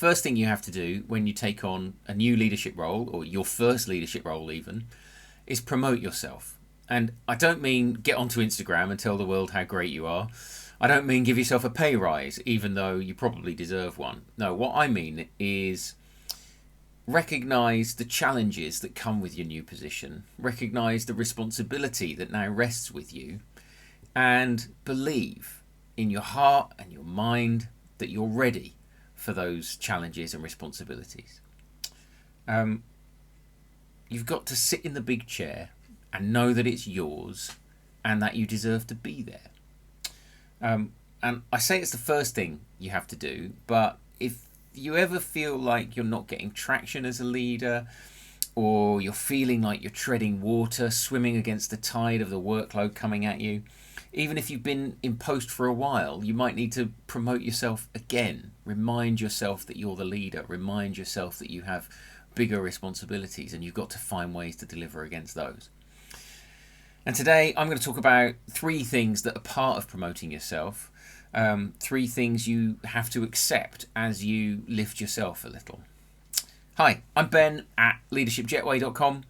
first thing you have to do when you take on a new leadership role, or your first leadership role even, is promote yourself. And I don't mean get onto Instagram and tell the world how great you are. I don't mean give yourself a pay rise, even though you probably deserve one. No, what I mean is recognize the challenges that come with your new position, recognize the responsibility that now rests with you, and believe in your heart and your mind that you're ready for those challenges and responsibilities. You've got to sit in the big chair and know that it's yours and that you deserve to be there. And I say it's the first thing you have to do, but if you ever feel like you're not getting traction as a leader, or you're feeling like you're treading water, swimming against the tide of the workload coming at you, even if you've been in post for a while, you might need to promote yourself again. Remind yourself that you're the leader. Remind yourself that you have bigger responsibilities, and you've got to find ways to deliver against those. And today I'm going to talk about 3 things that are part of promoting yourself. 3 things you have to accept as you lift yourself a little. Hi, I'm Ben at leadershipjetway.com.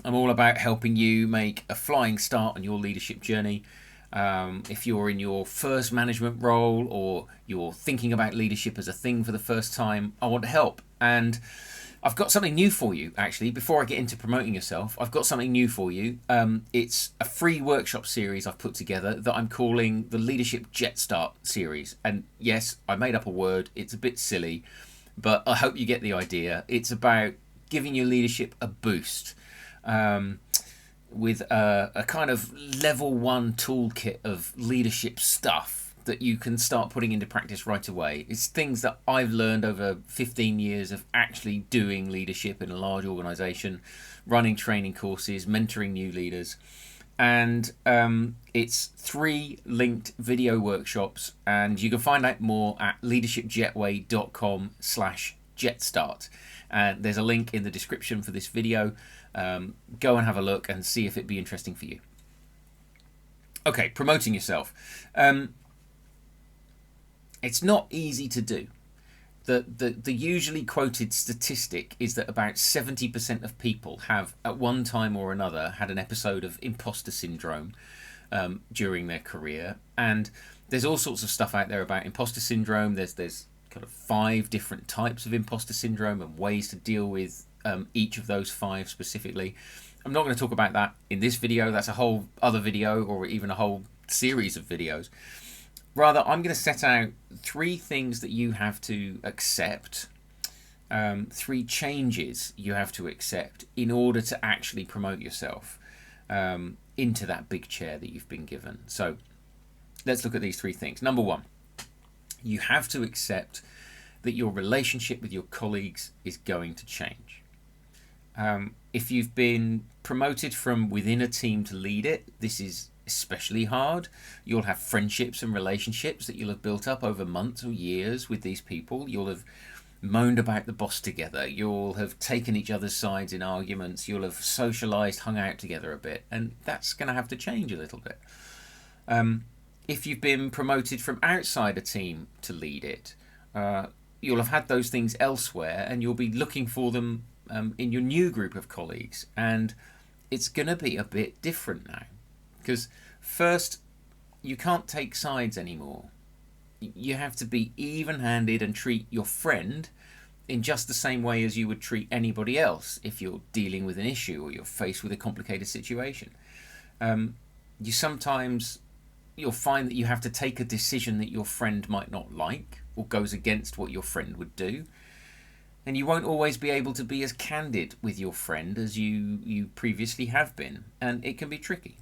I'm all about helping you make a flying start on your leadership journey. If you're in your first management role, or you're thinking about leadership as a thing for the first time, I want to help. And I've got something new for you, actually. Before I get into promoting yourself, I've got something new for you. It's a free workshop series I've put together that I'm calling the Leadership Jet Start series. And yes, I made up a word. It's a bit silly, but I hope you get the idea. It's about giving your leadership a boost with a kind of level 1 toolkit of leadership stuff that you can start putting into practice right away. It's things that I've learned over 15 years of actually doing leadership in a large organisation, running training courses, mentoring new leaders. And it's 3 linked video workshops, and you can find out more at leadershipjetway.com/jetstart. And there's a link in the description for this video. Go and have a look and see if it'd be interesting for you. Okay, promoting yourself. It's not easy to do. The usually quoted statistic is that about 70% of people have, at one time or another, had an episode of imposter syndrome during their career. And there's all sorts of stuff out there about imposter syndrome. There's kind of 5 different types of imposter syndrome and ways to deal with each of those 5 specifically. I'm not going to talk about that in this video. That's a whole other video, or even a whole series of videos. Rather, I'm going to set out 3 things that you have to accept, 3 changes you have to accept in order to actually promote yourself into that big chair that you've been given. So let's look at these 3 things. Number 1, you have to accept that your relationship with your colleagues is going to change. If you've been promoted from within a team to lead it, this is especially hard. You'll have friendships and relationships that you'll have built up over months or years with these people. You'll have moaned about the boss together. You'll have taken each other's sides in arguments. You'll have socialized, hung out together a bit, and that's going to have to change a little bit. If you've been promoted from outside a team to lead it, you'll have had those things elsewhere, and you'll be looking for them in your new group of colleagues, and it's going to be a bit different now. Because first, you can't take sides anymore. You have to be even-handed and treat your friend in just the same way as you would treat anybody else if you're dealing with an issue or you're faced with a complicated situation. You'll find that you have to take a decision that your friend might not like or goes against what your friend would do. And you won't always be able to be as candid with your friend as you previously have been. And it can be tricky.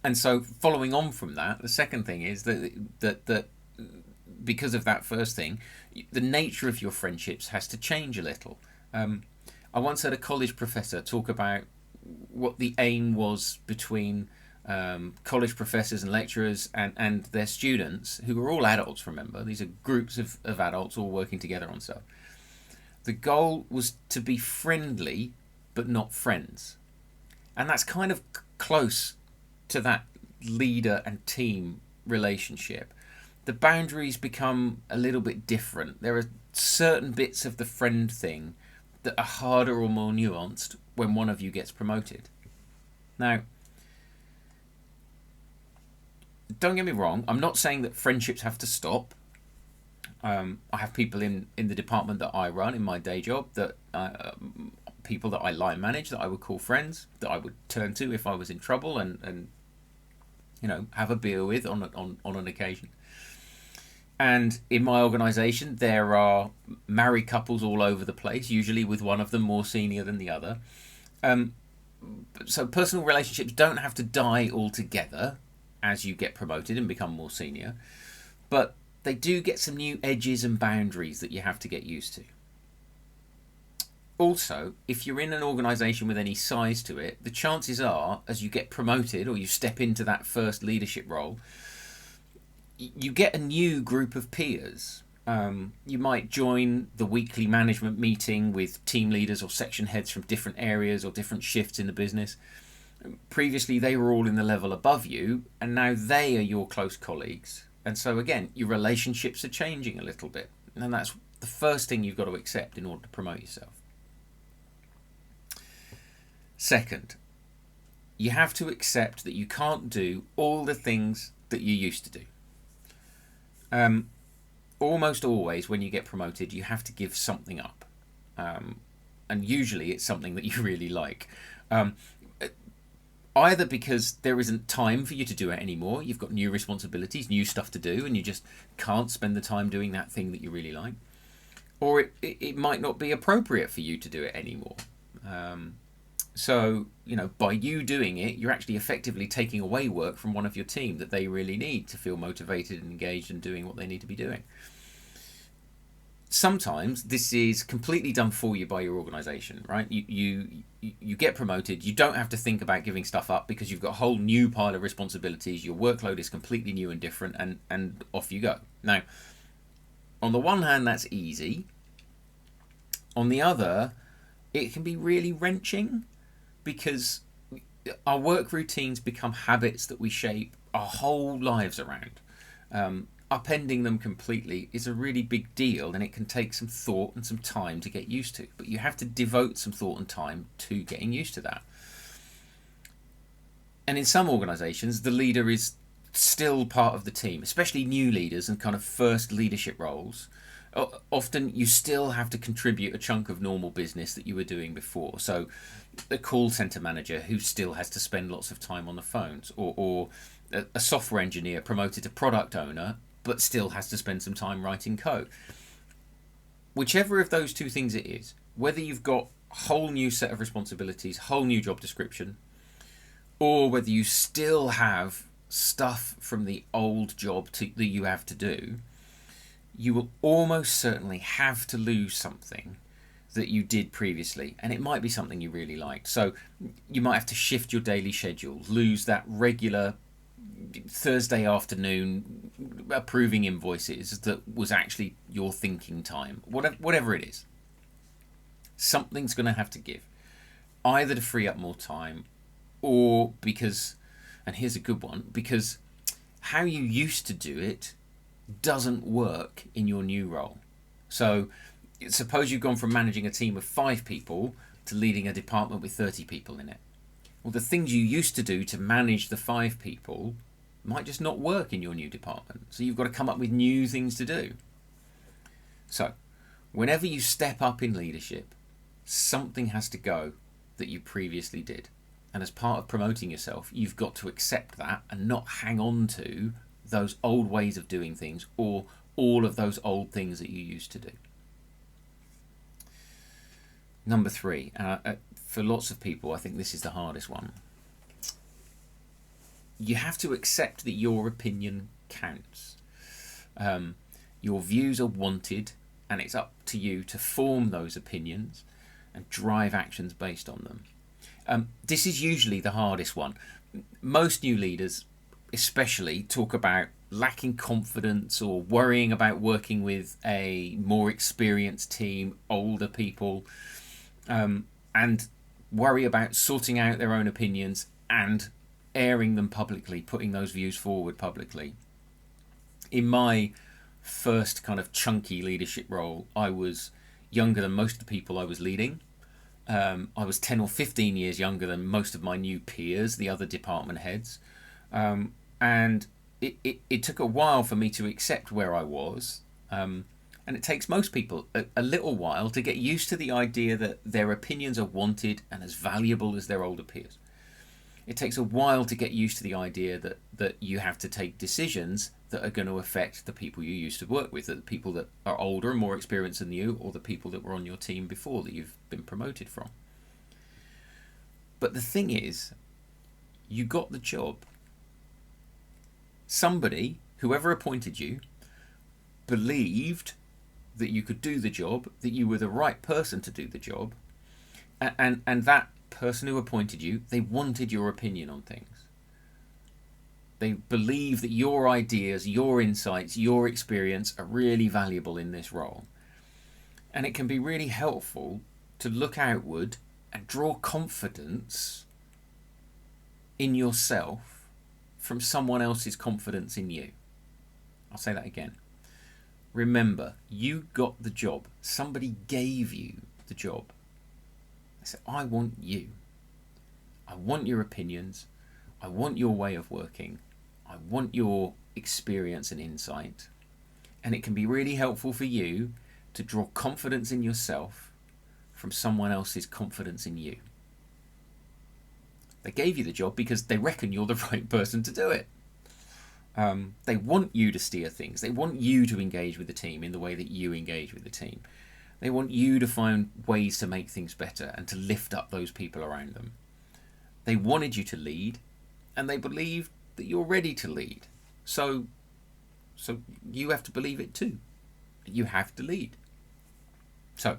And so following on from that, the second thing is that because of that first thing, the nature of your friendships has to change a little. I once heard a college professor talk about what the aim was between college professors and lecturers and their students, who were all adults, remember. These are groups of adults all working together on stuff. The goal was to be friendly, but not friends. And that's kind of close to that leader and team relationship. the boundaries become a little bit different. There are certain bits of the friend thing that are harder or more nuanced when one of you gets promoted. Now, don't get me wrong, I'm not saying that friendships have to stop. I have people in the department that I run in my day job, that people that I line manage, that I would call friends, that I would turn to if I was in trouble, and have a beer with on an occasion. And in my organisation, there are married couples all over the place, usually with one of them more senior than the other. So personal relationships don't have to die altogether as you get promoted and become more senior, but they do get some new edges and boundaries that you have to get used to. Also, if you're in an organisation with any size to it, the chances are, as you get promoted or you step into that first leadership role, you get a new group of peers. You might join the weekly management meeting with team leaders or section heads from different areas or different shifts in the business. Previously, they were all in the level above you, and now they are your close colleagues. And so, again, your relationships are changing a little bit. And that's the first thing you've got to accept in order to promote yourself. Second, you have to accept that you can't do all the things that you used to do. Almost always when you get promoted, you have to give something up. And usually it's something that you really like. Either because there isn't time for you to do it anymore, you've got new responsibilities, new stuff to do, and you just can't spend the time doing that thing that you really like. Or it might not be appropriate for you to do it anymore. So, by you doing it, you're actually effectively taking away work from one of your team that they really need to feel motivated and engaged and doing what they need to be doing. Sometimes this is completely done for you by your organisation, right? You get promoted, you don't have to think about giving stuff up because you've got a whole new pile of responsibilities, your workload is completely new and different, and off you go. Now, on the one hand, that's easy. On the other, it can be really wrenching, because our work routines become habits that we shape our whole lives around. Upending them completely is a really big deal, and it can take some thought and some time to get used to. But you have to devote some thought and time to getting used to that. And in some organisations, the leader is still part of the team, especially new leaders and kind of first leadership roles. Often you still have to contribute a chunk of normal business that you were doing before. So a call centre manager who still has to spend lots of time on the phones, or a software engineer promoted to product owner but still has to spend some time writing code. Whichever of those two things it is, whether you've got a whole new set of responsibilities, whole new job description, or whether you still have stuff from the old job that you have to do, you will almost certainly have to lose something that you did previously, and it might be something you really liked. So you might have to shift your daily schedule, lose that regular Thursday afternoon approving invoices that was actually your thinking time, whatever it is. Something's going to have to give, either to free up more time, or because, and here's a good one, because how you used to do it doesn't work in your new role. So suppose you've gone from managing a team of 5 people to leading a department with 30 people in it. Well, the things you used to do to manage the 5 people might just not work in your new department. So you've got to come up with new things to do. So whenever you step up in leadership, something has to go that you previously did. And as part of promoting yourself, you've got to accept that and not hang on to those old ways of doing things, or all of those old things that you used to do. Number 3, for lots of people, I think this is the hardest one. You have to accept that your opinion counts. Your views are wanted, and it's up to you to form those opinions and drive actions based on them. This is usually the hardest one. Most new leaders especially talk about lacking confidence or worrying about working with a more experienced team, older people, and worry about sorting out their own opinions and airing them publicly, putting those views forward publicly. In my first kind of chunky leadership role, I was younger than most of the people I was leading. I was 10 or 15 years younger than most of my new peers, the other department heads. And it took a while for me to accept where I was. And it takes most people a little while to get used to the idea that their opinions are wanted and as valuable as their older peers. It takes a while to get used to the idea that you have to take decisions that are going to affect the people you used to work with, the people that are older and more experienced than you, or the people that were on your team before that you've been promoted from. But the thing is, you got the job. Somebody, whoever appointed you, believed that you could do the job, that you were the right person to do the job, and that person who appointed you, they wanted your opinion on things. They believe that your ideas, your insights, your experience are really valuable in this role. And it can be really helpful to look outward and draw confidence in yourself from someone else's confidence in you. I'll say that again. Remember, you got the job. Somebody gave you the job. They said, I want you. I want your opinions. I want your way of working. I want your experience and insight. And it can be really helpful for you to draw confidence in yourself from someone else's confidence in you. They gave you the job because they reckon you're the right person to do it. They want you to steer things. They want you to engage with the team in the way that you engage with the team. They want you to find ways to make things better and to lift up those people around them. They wanted you to lead, and they believe that you're ready to lead. So you have to believe it too. You have to lead. So,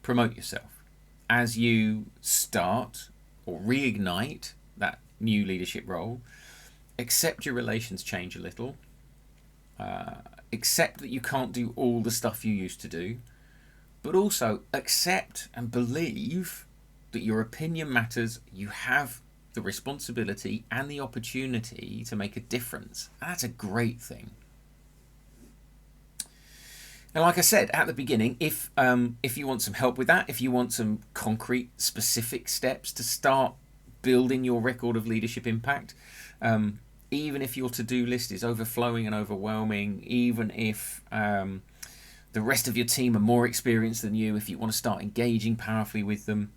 promote yourself. As you start or reignite that new leadership role, accept your relations change a little. Accept that you can't do all the stuff you used to do, but also accept and believe that your opinion matters. You have the responsibility and the opportunity to make a difference. And that's a great thing. And like I said at the beginning, if you want some help with that, if you want some concrete, specific steps to start building your record of leadership impact, even if your to-do list is overflowing and overwhelming, even if the rest of your team are more experienced than you, if you want to start engaging powerfully with them,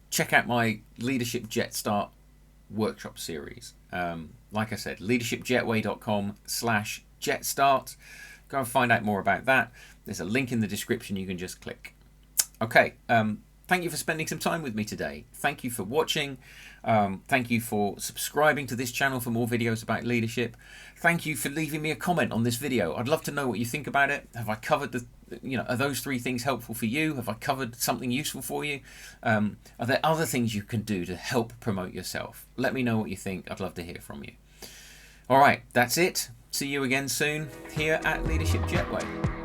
check out my Leadership Jet Start workshop series. Like I said, leadershipjetway.com/jetstart. Go and find out more about that. There's a link in the description you can just click. Okay, thank you for spending some time with me today. Thank you for watching. Thank you for subscribing to this channel for more videos about leadership. Thank you for leaving me a comment on this video. I'd love to know what you think about it. Have I covered are those three things helpful for you? Have I covered something useful for you? Are there other things you can do to help promote yourself? Let me know what you think. I'd love to hear from you. All right, that's it. See you again soon here at Leadership Jetway.